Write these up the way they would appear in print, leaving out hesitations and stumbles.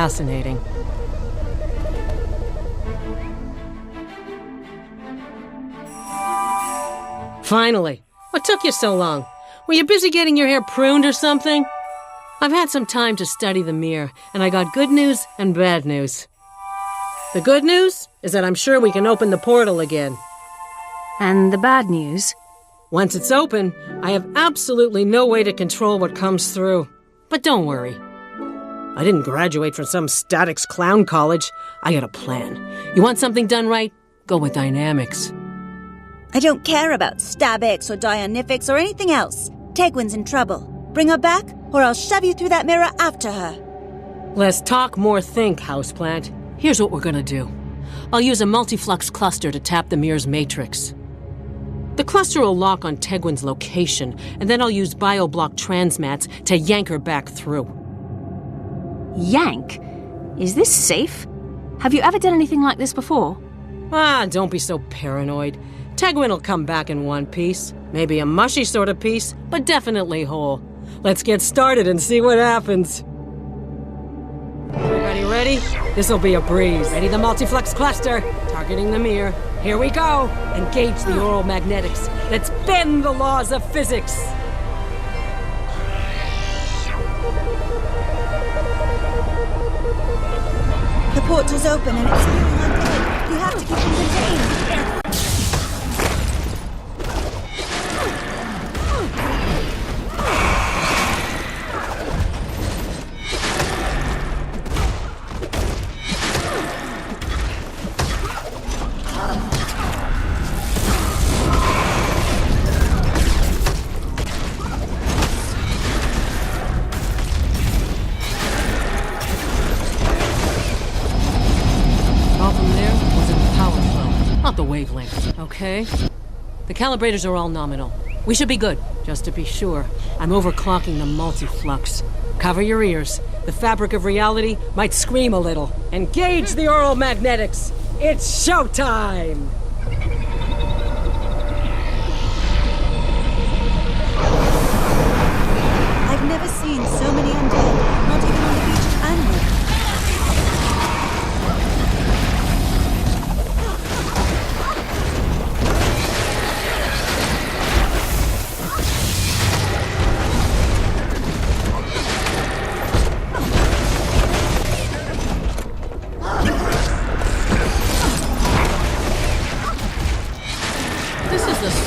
fascinating. Finally! What took you so long? Were you busy getting your hair pruned or something? I've had some time to study the mirror, and I got good news and bad news. The good news is that I'm sure we can open the portal again. And the bad news? Once it's open, I have absolutely no way to control what comes through. But don't worry. I didn't graduate from some statics clown college. I got a plan. You want something done right? Go with dynamics. I don't care about Stabix or Dionifics or anything else. Tegwin's in trouble. Bring her back, or I'll shove you through that mirror after her. Less talk, more think, Houseplant. Here's what we're gonna do. I'll use a multiflux cluster to tap the mirror's matrix. The cluster will lock on Tegwin's location, and then I'll use bioblock transmats to yank her back through. Yank? Is this safe? Have you ever done anything like this before? Don't be so paranoid. Tegwin will come back in one piece. Maybe a mushy sort of piece, but definitely whole. Let's get started and see what happens. Everybody ready? This'll be a breeze. Ready the multiflux cluster. Targeting the mirror. Here we go. Engage the oral magnetics. Let's bend the laws of physics. The portal's open and it's spewing on tape. You have to keep them contained. The wavelength, okay? The calibrators are all nominal. We should be good. Just to be sure, I'm overclocking the multiflux. Cover your ears. The fabric of reality might scream a little. Engage the oral magnetics. It's showtime! I've never seen so many undead, not even on the beach of Anwood.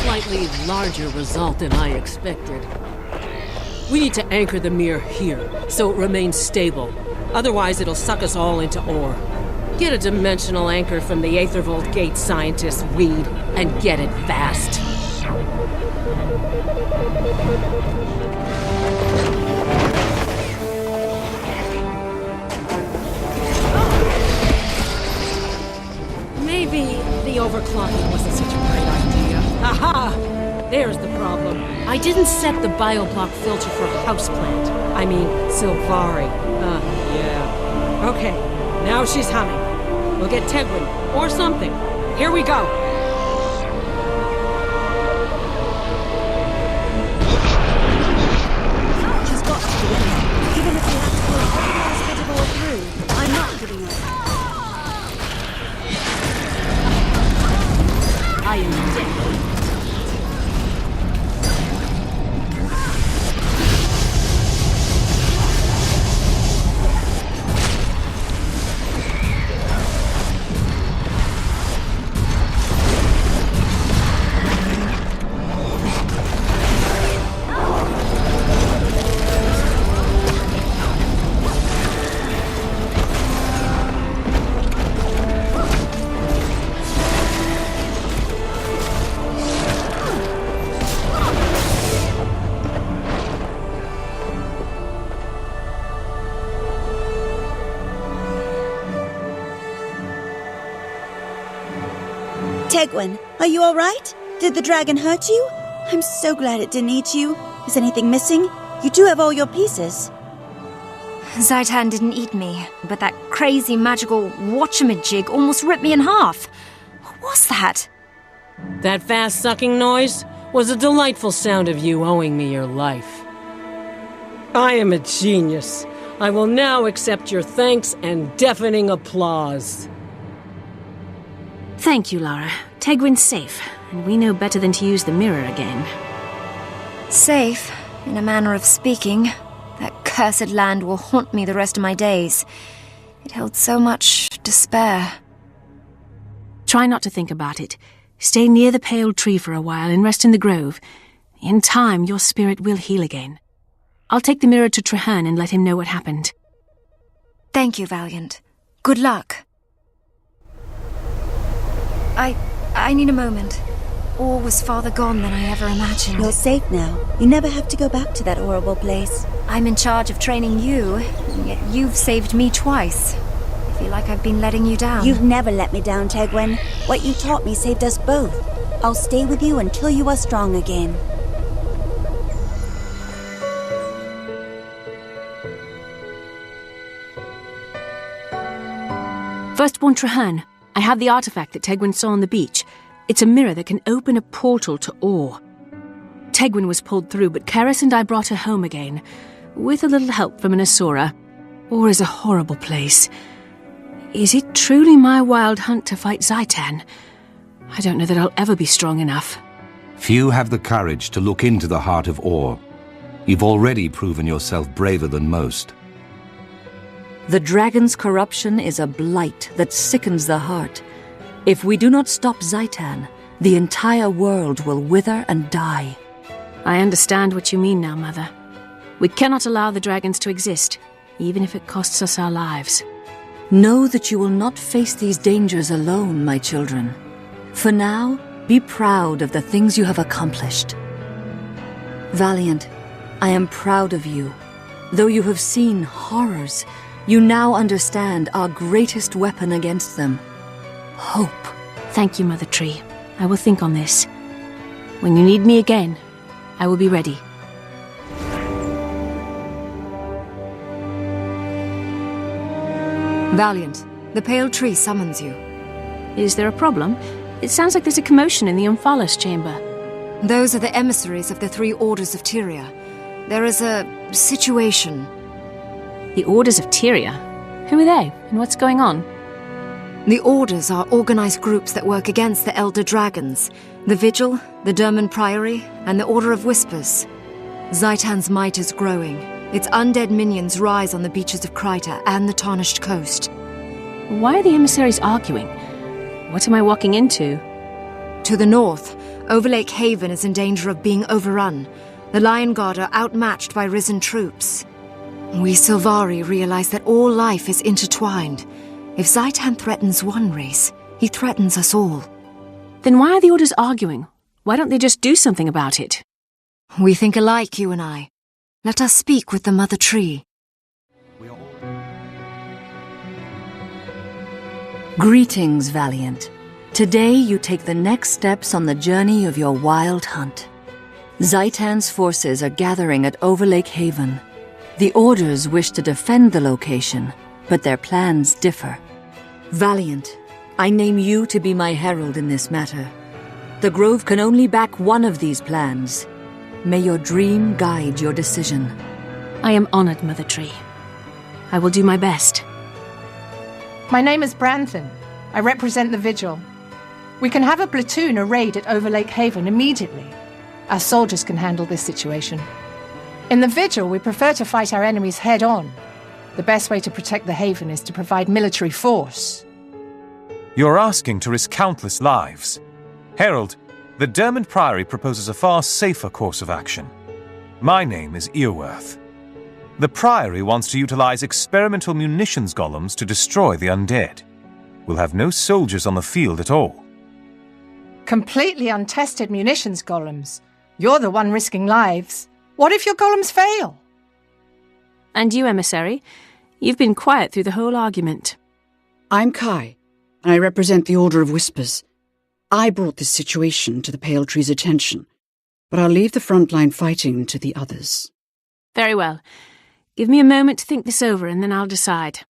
Slightly larger result than I expected. We need to anchor the mirror here, so it remains stable. Otherwise, it'll suck us all into ore. Get a dimensional anchor from the Aethervolt Gate scientist, Weed, and get it fast. Maybe the overclocking wasn't such a great idea. Aha! There's the problem. I didn't set the bioblock filter for Houseplant. I mean, Sylvari. Yeah. Okay, now she's humming. We'll get Tegwin, or something. Here we go. She's got to do it. Even if we have to pull every last bit of ore through, I'm not giving up. I am dead. Tegwin, are you all right? Did the dragon hurt you? I'm so glad it didn't eat you. Is anything missing? You do have all your pieces. Zaitan didn't eat me, but that crazy magical watchamajig almost ripped me in half. What was that? That fast sucking noise was a delightful sound of you owing me your life. I am a genius. I will now accept your thanks and deafening applause. Thank you, Lara. Tegwin's safe, and we know better than to use the mirror again. Safe, in a manner of speaking. That cursed land will haunt me the rest of my days. It held so much despair. Try not to think about it. Stay near the pale tree for a while and rest in the grove. In time, your spirit will heal again. I'll take the mirror to Trahearne and let him know what happened. Thank you, Valiant. Good luck. I need a moment. Or was farther gone than I ever imagined. You're safe now. You never have to go back to that horrible place. I'm in charge of training you, and yet you've saved me twice. I feel like I've been letting you down. You've never let me down, Tegwin. What you taught me saved us both. I'll stay with you until you are strong again. Firstborn Trahearne, I have the artifact that Tegwin saw on the beach. It's a mirror that can open a portal to Orr. Tegwin was pulled through, but Keris and I brought her home again, with a little help from an Asura. Orr is a horrible place. Is it truly my wild hunt to fight Zhaitan? I don't know that I'll ever be strong enough. Few have the courage to look into the heart of Orr. You've already proven yourself braver than most. The dragon's corruption is a blight that sickens the heart. If we do not stop Zhaitan, the entire world will wither and die. I understand what you mean now, Mother. We cannot allow the dragons to exist, even if it costs us our lives. Know that you will not face these dangers alone, my children. For now, be proud of the things you have accomplished. Valiant, I am proud of you. Though you have seen horrors, you now understand our greatest weapon against them. Hope. Thank you, Mother Tree. I will think on this. When you need me again, I will be ready. Valiant, the pale tree summons you. Is there a problem? It sounds like there's a commotion in the Omphalos chamber. Those are the emissaries of the three orders of Tyria. There is a situation. The Orders of Tyria? Who are they, and what's going on? The Orders are organized groups that work against the Elder Dragons. The Vigil, the Derman Priory, and the Order of Whispers. Zhaitan's might is growing. Its undead minions rise on the beaches of Kryta and the Tarnished Coast. Why are the emissaries arguing? What am I walking into? To the north, Overlake Haven is in danger of being overrun. The Lion Guard are outmatched by risen troops. We Sylvari realize that all life is intertwined. If Zhaitan threatens one race, he threatens us all. Then why are the Orders arguing? Why don't they just do something about it? We think alike, you and I. Let us speak with the Mother Tree. Greetings, Valiant. Today you take the next steps on the journey of your wild hunt. Zhaitan's forces are gathering at Overlake Haven. The Orders wish to defend the location, but their plans differ. Valiant, I name you to be my herald in this matter. The Grove can only back one of these plans. May your dream guide your decision. I am honored, Mother Tree. I will do my best. My name is Branthan. I represent the Vigil. We can have a platoon arrayed at Overlake Haven immediately. Our soldiers can handle this situation. In the Vigil, we prefer to fight our enemies head-on. The best way to protect the Haven is to provide military force. You're asking to risk countless lives. Herald, the Dermot Priory proposes a far safer course of action. My name is Earworth. The Priory wants to utilize experimental munitions golems to destroy the undead. We'll have no soldiers on the field at all. Completely untested munitions golems. You're the one risking lives. What if your golems fail? And you, Emissary? You've been quiet through the whole argument. I'm Kai, and I represent the Order of Whispers. I brought this situation to the Pale Tree's attention, but I'll leave the frontline fighting to the others. Very well. Give me a moment to think this over, and then I'll decide.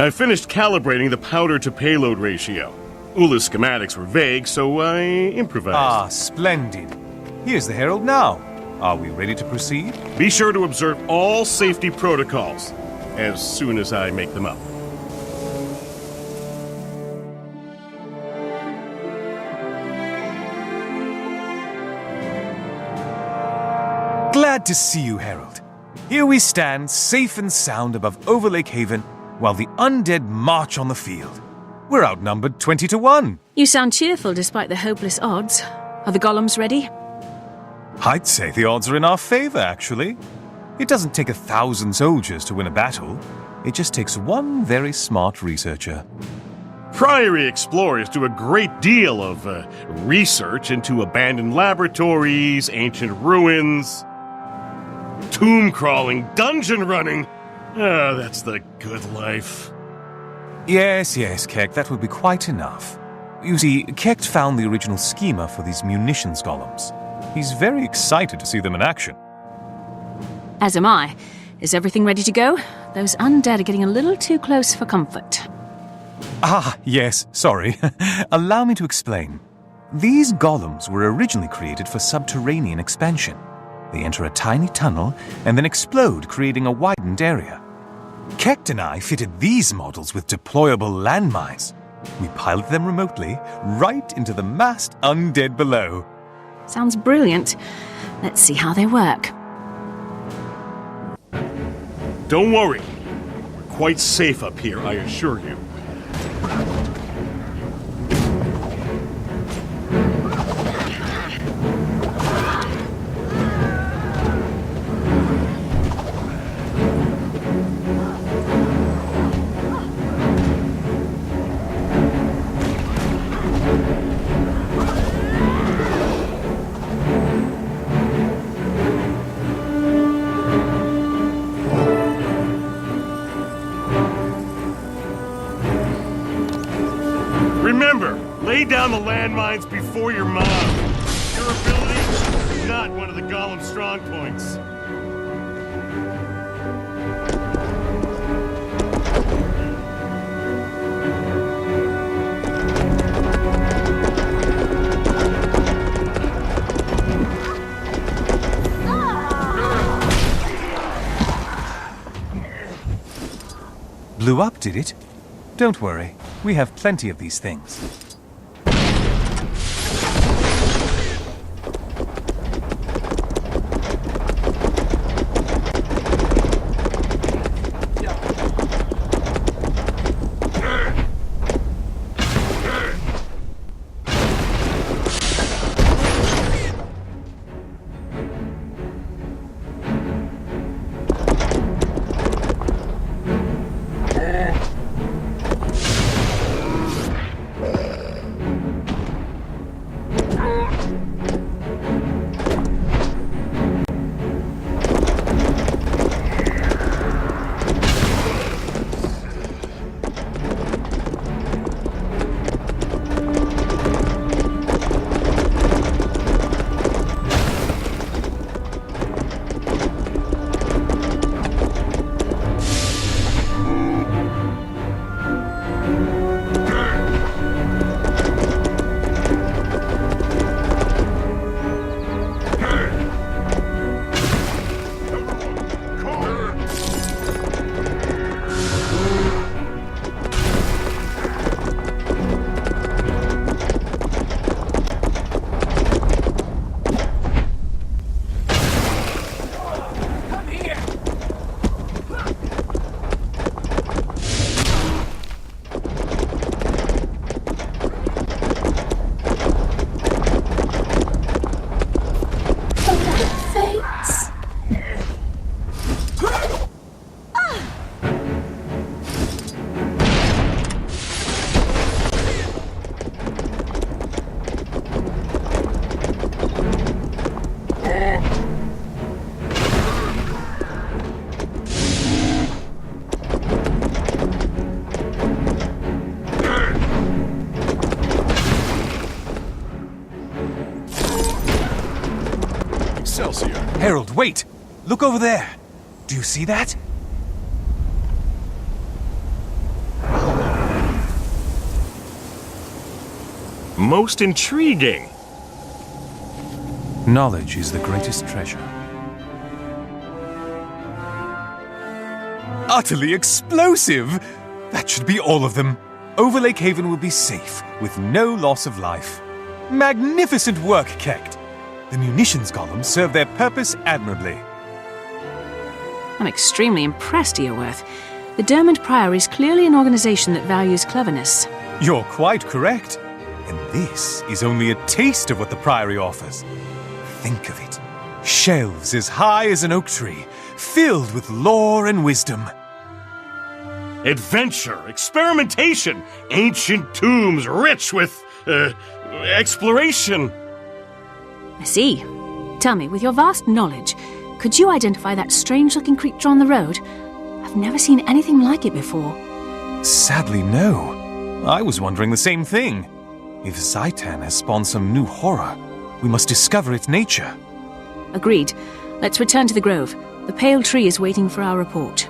I finished calibrating the powder-to-payload ratio. Ula's schematics were vague, so I improvised. Ah, splendid. Here's the Herald now. Are we ready to proceed? Be sure to observe all safety protocols as soon as I make them up. Glad to see you, Herald. Here we stand, safe and sound above Overlake Haven, while the undead march on the field. We're outnumbered 20 to 1. You sound cheerful despite the hopeless odds. Are the golems ready? I'd say the odds are in our favor, actually. It doesn't take 1,000 soldiers to win a battle. It just takes one very smart researcher. Priory explorers do a great deal of research into abandoned laboratories, ancient ruins, tomb crawling, dungeon running. Ah, that's the good life. Yes, Kekt, that would be quite enough. You see, Kekt found the original schema for these munitions golems. He's very excited to see them in action. As am I. Is everything ready to go? Those undead are getting a little too close for comfort. Ah, yes, sorry. Allow me to explain. These golems were originally created for subterranean expansion. They enter a tiny tunnel and then explode, creating a widened area. Kekt and I fitted these models with deployable landmines. We piloted them remotely, right into the massed undead below. Sounds brilliant. Let's see how they work. Don't worry. We're quite safe up here, I assure you. Remember, lay down the landmines before your mob. Durability is not one of the golem's strong points. Blew up, did it? Don't worry, we have plenty of these things. Herald, wait! Look over there! Do you see that? Most intriguing. Knowledge is the greatest treasure. Utterly explosive! That should be all of them. Overlake Haven will be safe, with no loss of life. Magnificent work, Kecht. The munitions columns serve their purpose admirably. I'm extremely impressed, Eorworth. The Dermot Priory is clearly an organization that values cleverness. You're quite correct. And this is only a taste of what the Priory offers. Think of it. Shelves as high as an oak tree, filled with lore and wisdom. Adventure, experimentation, ancient tombs rich with, exploration. I see. Tell me, with your vast knowledge, could you identify that strange-looking creature on the road? I've never seen anything like it before. Sadly, no. I was wondering the same thing. If Zhaitan has spawned some new horror, we must discover its nature. Agreed. Let's return to the grove. The pale tree is waiting for our report.